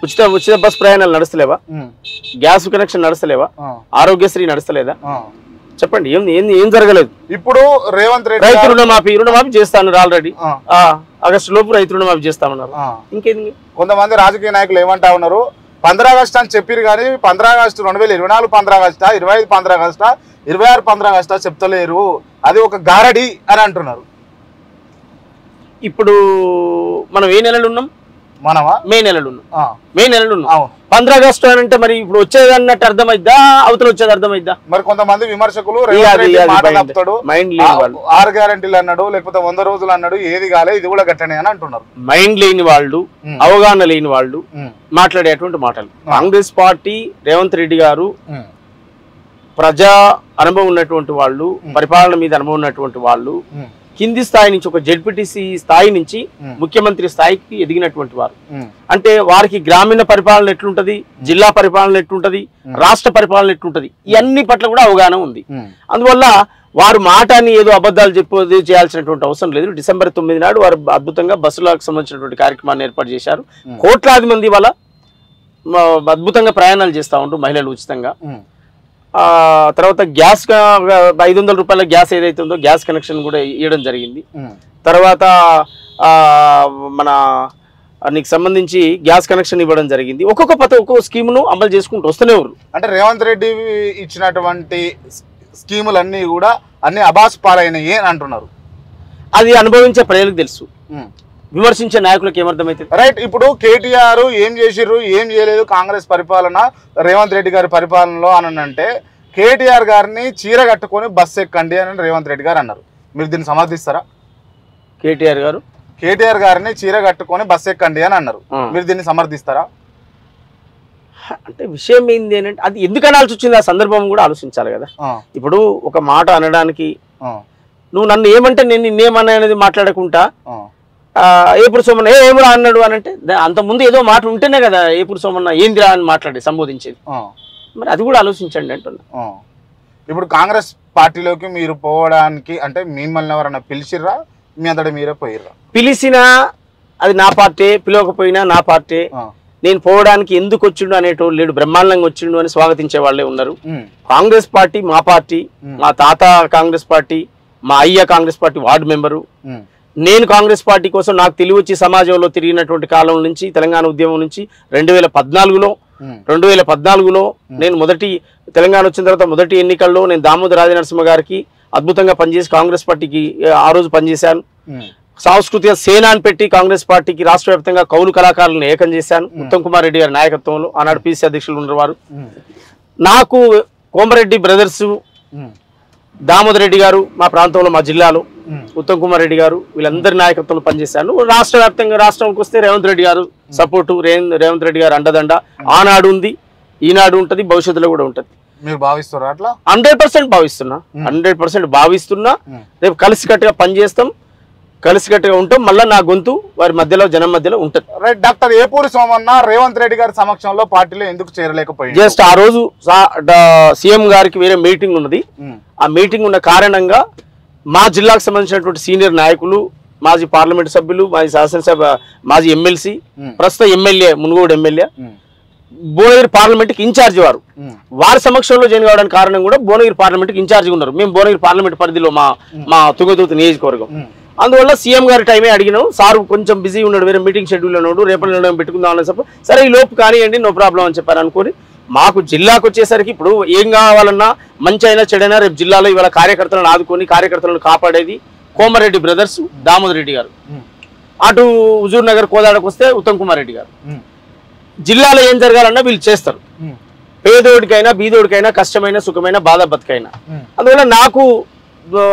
ఉచిత ఉచిత బస్ ప్రయాణాలు నడుస్తలేవా? గ్యాస్ కనెక్షన్ నడుస్తలేవా? ఆరోగ్యశ్రీ నడుస్తలేదా? చెప్పండి, ఏం జరగలేదు. ఇప్పుడు రేవంత్ రెడ్డి రైతు రుణమాఫీ చేస్తాను ఆల్రెడీ ఆగస్టు లోపు రైతు రుణమాఫీ చేస్తామన్నారు. ఇంకేంది? కొంతమంది రాజకీయ నాయకులు ఏమంటా ఉన్నారు, 15 ఆగస్టు అని చెప్పారు కానీ 15 ఆగస్టు 2024 15 ఆగస్టా, 25 15 ఆగస్టా, 26 15 ఆగస్టా చెప్తలేరు, అది ఒక గారడి అని అంటున్నారు. ఇప్పుడు మనం ఏ నెలలు ఉన్నాం? మనమా మే నెలలు ఉన్నాం. 15 ఆగస్టు అని అంటే మరి ఇప్పుడు వచ్చేది అన్నట్టు అర్థమైద్దా, అవతల వచ్చేది అర్థమైద్దా? మరి కొంతమంది విమర్శకులు 6 గ్యారెంటీలు అన్నాడు, లేకపోతే 100 రోజులు అన్నాడు, ఏది కాలే, ఇది కూడా గట్టనే అని అంటున్నారు. మైండ్ లేని వాళ్ళు, అవగాహన లేని వాళ్ళు మాట్లాడేటువంటి మాటలు. కాంగ్రెస్ పార్టీ, రేవంత్ రెడ్డి గారు ప్రజా అనుభవం ఉన్నటువంటి వాళ్ళు, పరిపాలన మీద అనుభవం ఉన్నటువంటి వాళ్ళు, కింది స్థాయి నుంచి ఒక జెడ్పీటీసీ స్థాయి నుంచి ముఖ్యమంత్రి స్థాయికి ఎదిగినటువంటి వారు. అంటే వారికి గ్రామీణ పరిపాలన ఎట్లుంటది, జిల్లా పరిపాలన ఎట్లుంటది, రాష్ట్ర పరిపాలన ఎట్లుంటది, ఇవన్నీ పట్ల కూడా అవగాహన ఉంది. అందువల్ల వారు మాటని ఏదో అబద్ధాలు చెప్పేది చేయాల్సినటువంటి అవసరం లేదు. డిసెంబర్ 9 నాడు వారు అద్భుతంగా బస్సులకు సంబంధించినటువంటి కార్యక్రమాన్ని ఏర్పాటు చేశారు. కోట్లాది మంది వల్ల అద్భుతంగా ప్రయాణాలు చేస్తూ ఉంటారు మహిళలు ఉచితంగా. తర్వాత గ్యాస్ 500 రూపాయల గ్యాస్ ఏదైతే ఉందో గ్యాస్ కనెక్షన్ కూడా ఇవ్వడం జరిగింది. తర్వాత మన నీకు సంబంధించి గ్యాస్ కనెక్షన్ ఇవ్వడం జరిగింది. ఒక్కొక్క స్కీమును అమలు చేసుకుంటూ వస్తూనే ఉన్నారు. అంటే రేవంత్ రెడ్డి ఇచ్చినటువంటి స్కీములన్నీ కూడా అన్ని అబాస్ పాలైనవి అని అంటున్నారు. అది అనుభవించే ప్రజలకు తెలుసు, విమర్శించే నాయకులకు ఏమర్థమైతుంది? రైట్. ఇప్పుడు కేటీఆర్ ఏం చేసిర్రు, ఏం చేయలేదు కాంగ్రెస్ పరిపాలన, రేవంత్ రెడ్డి గారి పరిపాలనలో అని అంటే, కేటీఆర్ గారిని చీర కట్టుకొని బస్సు ఎక్కండి అని రేవంత్ రెడ్డి గారు అన్నారు. మీరు దీన్ని సమర్థిస్తారా? కేటీఆర్ గారిని చీర కట్టుకొని బస్సు ఎక్కండి అని అన్నారు, మీరు దీన్ని సమర్థిస్తారా? అంటే విషయం ఏంది అంటే, అది ఎందుకు అనాల్సి వచ్చింది ఆ సందర్భం కూడా ఆలోచించాలి కదా. ఇప్పుడు ఒక మాట అనడానికి నువ్వు నన్ను ఏమంటే నేను నిన్నేమన్నా అనేది మాట్లాడకుండా ఏపుడు సోమన్న ఏమురా అన్నాడు అని అంటే, అంతకుముందు ఏదో మాట ఉంటేనే కదా ఏపుడు సోమన్న ఏందిరా అని మాట్లాడి సంబోధించేది. మరి అది కూడా ఆలోచించండి అంటున్నా. ఇప్పుడు కాంగ్రెస్ పార్టీలోకి మీరు పోవడానికి అంటే మిమ్మల్ని ఎవరన్నా పిలిచిర్రా, మీ అంతటా మీరే పోయిర్రా? పిలిచినా అది నా పార్టీ, పిలవకపోయినా నా పార్టీ. నేను పోవడానికి ఎందుకు వచ్చిండు అనేటోళ్ళు లేడు, బ్రహ్మాండంగా వచ్చిండు అని స్వాగతించే వాళ్ళే ఉన్నారు. కాంగ్రెస్ పార్టీ మా పార్టీ, మా తాత కాంగ్రెస్ పార్టీ, మా అయ్య కాంగ్రెస్ పార్టీ వార్డు మెంబరు. నేను కాంగ్రెస్ పార్టీ కోసం నాకు తెలివి వచ్చి సమాజంలో తిరిగినటువంటి కాలం నుంచి, తెలంగాణ ఉద్యమం నుంచి 2014లో నేను మొదటి తెలంగాణ వచ్చిన తర్వాత మొదటి ఎన్నికల్లో నేను దామోదర రాజనరసింహ గారికి అద్భుతంగా పనిచేసి కాంగ్రెస్ పార్టీకి ఆ రోజు పనిచేశాను. సాంస్కృతిక సేన అని పెట్టి కాంగ్రెస్ పార్టీకి రాష్ట్ర వ్యాప్తంగా కౌలు కళాకారులను ఏకం చేశాను ఉత్తమ్ కుమార్ రెడ్డి గారి నాయకత్వంలో. ఆనాడు పిసి అధ్యక్షులు ఉన్నవారు. నాకు కోమరెడ్డి బ్రదర్స్, దామోదర్ రెడ్డి గారు మా ప్రాంతంలో మా జిల్లాలో, ఉత్తమ్ కుమార్ రెడ్డి గారు, వీళ్ళందరి నాయకత్వంలో పనిచేశాను. రాష్ట్ర వ్యాప్తంగా రాష్ట్రంకి వస్తే రేవంత్ రెడ్డి గారు సపోర్టు, రేవంత్ రెడ్డి గారు అండదండ ఆనాడు ఉంది, ఈనాడు ఉంటుంది, భవిష్యత్తులో కూడా ఉంటుంది. మీరు భావిస్తారా అట్లా? 100% భావిస్తున్నా, 100% భావిస్తున్నా. రేపు కలిసికట్టుగా పనిచేస్తాం, కలిసికట్టుగా ఉంటాం. మళ్ళీ నా గొంతు వారి మధ్యలో, జనం మధ్యలో ఉంటుంది. రైట్. డాక్టర్ ఏపూరి సోమన్న రేవంత్ రెడ్డి గారి సమక్షంలో పార్టీలో ఎందుకు చేరలేకపోయింది? జస్ట్ ఆ రోజు సీఎం గారికి వేరే మీటింగ్ ఉన్నది. ఆ మీటింగ్ ఉన్న కారణంగా మా జిల్లాకు సంబంధించినటువంటి సీనియర్ నాయకులు, మాజీ పార్లమెంట్ సభ్యులు, మాజీ శాసనసభ, మాజీ ఎమ్మెల్సీ, ప్రస్తుత ఎమ్మెల్యే, మునుగోడు ఎమ్మెల్యే, భువనగిరి పార్లమెంట్కి ఇన్ఛార్జి వారి సమక్షంలో జాయిన్ కావడానికి కారణం కూడా భువనగిరి పార్లమెంట్కి ఇన్ఛార్జిగా ఉన్నారు. మేము భువనగిరి పార్లమెంట్ పరిధిలో మా తుంగతుర్తి నియోజకవర్గం. అందువల్ల సీఎం గారి టైమే అడిగినాం. సారు కొంచెం బిజీ ఉన్నాడు, వేరే మీటింగ్ షెడ్యూల్ ఉన్నాడు, రేపటి నిర్ణయం పెట్టుకుందాం అనే చెప్పి సరే ఈ లోపు కానివ్వండి, నో ప్రాబ్లం అని చెప్పారు అనుకోని మాకు జిల్లాకు వచ్చేసరికి ఇప్పుడు ఏం కావాలన్నా, మంచి అయినా చెడైనా రేపు జిల్లాలో ఇవాళ కార్యకర్తలను ఆదుకొని కార్యకర్తలను కాపాడేది కోమరెడ్డి బ్రదర్స్, దామోదర్ రెడ్డి గారు. అటు హుజూర్ నగర్ కోదాడకు వస్తే ఉత్తమ్ కుమార్ రెడ్డి గారు. జిల్లాలో ఏం జరగాలన్నా వీళ్ళు చేస్తారు, పేదోడికైనా బీదోడికైనా, కష్టమైన సుఖమైన బాధ బతుకైనా. అందువల్ల నాకు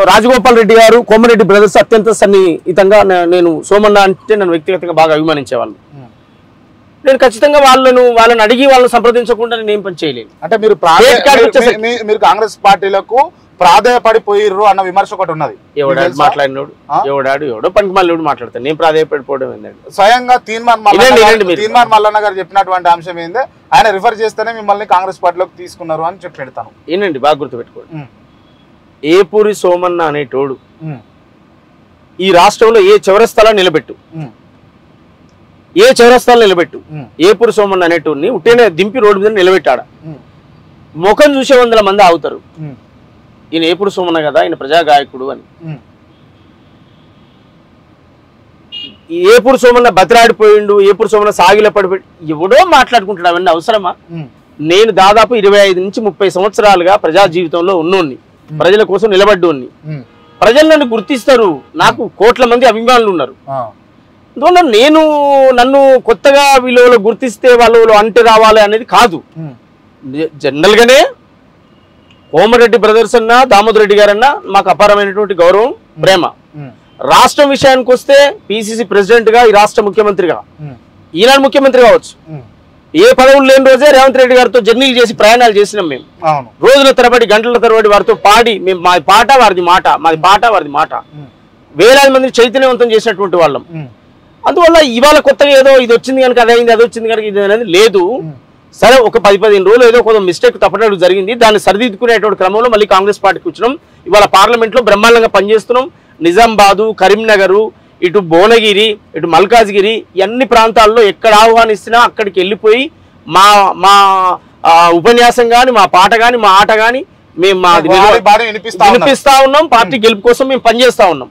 రాజగోపాల్ రెడ్డి గారు, కోమరెడ్డి బ్రదర్స్ అత్యంత సన్నిహితంగా, నేను సోమన్న అంటే నన్ను వ్యక్తిగతంగా బాగా అభిమానించేవాళ్ళు. నేను ఖచ్చితంగా వాళ్ళని అడిగి వాళ్ళని సంప్రదించకుండా నేను ఏం పని చేయలేను. అంటే మీరు కాంగ్రెస్ పార్టీలకు ప్రాధాయపడిపోయిర్రు అన్న విమర్శ ఒకటి ఉన్నది. మాట్లాడినోడు ఎవడో పనికి మళ్ళీ మాట్లాడతాను, నేను ప్రాధాయపడిపోవడం ఏంటంటే స్వయంగా తీన్మార్ మల్లన్న గారు చెప్పినటువంటి అంశం ఏంది, ఆయన రిఫర్ చేస్తేనే మిమ్మల్ని కాంగ్రెస్ పార్టీలోకి తీసుకున్నారు అని చెప్పి పెడతాను. ఏనండి బాగా గుర్తుపెట్టుకోండి, ఏపూరి సోమన్న అనేటోడు ఈ రాష్ట్రంలో ఏ చౌరస్తాలో నిలబెట్టు, ఏ చౌరస్తాలు నిలబెట్టు, ఏపూరు సోమన్న అనేటోడిని ఉట్టినే దింపి రోడ్డు మీద నిలబెట్టాడ, ముఖం చూసే 100 మంది ఆగుతారు, ఈయన ఏపూరు సోమన్న కదా, ఆయన ప్రజాగాయకుడు అని. ఏపూరు సోమన్న బతిరాడిపోయిండు, ఏపూరు సోమన్న సాగిల పడిపోయి ఎవడో మాట్లాడుకుంటాడు. అవన్నీ అవసరమా? నేను దాదాపు 25 నుంచి 30 సంవత్సరాలుగా ప్రజా జీవితంలో ఉన్నోన్ని, ప్రజల కోసం నిలబడ్డోన్ని. ప్రజలు నన్ను గుర్తిస్తారు, నాకు కోట్ల మంది అభిమానులు ఉన్నారు. అందువల్ల నన్ను కొత్తగా వీళ్ళు గుర్తిస్తే వాళ్ళు అంటే రావాలి అనేది కాదు. జనరల్ గానే కోమరెడ్డి బ్రదర్స్ అన్నా, దామోదర్ రెడ్డి గారన్నా మాకు అపారమైనటువంటి గౌరవం, ప్రేమ. రాష్ట్రం విషయానికి వస్తే పిసిసి ప్రెసిడెంట్ గా, ఈ రాష్ట్ర ముఖ్యమంత్రిగా, ఈనాడు ముఖ్యమంత్రి కావచ్చు, ఏ పదవులు లేని రోజే రేవంత్ రెడ్డి గారితో జర్నీలు చేసి ప్రయాణాలు చేసినాం. మేము రోజుల తరబడి, గంటల తరబడి వారితో పాడి, మేము మాది పాట వారిది మాట, మాది పాట వారిది మాట, వేలాది మందిని చైతన్యవంతం చేసినటువంటి వాళ్ళం. అందువల్ల ఇవాళ కొత్తగా ఏదో ఇది వచ్చింది కనుక అది అయింది, అది వచ్చింది కనుక ఇది అనేది లేదు. సరే, ఒక 10-15 రోజులు ఏదో కొంచెం మిస్టేక్ తప్పనట్టు జరిగింది, దాన్ని సరిదిద్దుకునేటువంటి క్రమంలో మళ్ళీ కాంగ్రెస్ పార్టీకి వచ్చినాం. ఇవాళ పార్లమెంట్లో బ్రహ్మాండంగా పనిచేస్తున్నాం. నిజామాబాదు, కరీంనగరు, ఇటు భువనగిరి, ఇటు మల్కాజ్గిరి, అన్ని ప్రాంతాల్లో ఎక్కడ ఆహ్వానిస్తున్నా అక్కడికి వెళ్ళిపోయి మా ఉపన్యాసం కానీ, మా పాట కానీ, మా ఆట కానీ మేము వినిపిస్తా ఉన్నాం. పార్టీ గెలుపు కోసం మేము పనిచేస్తా ఉన్నాం.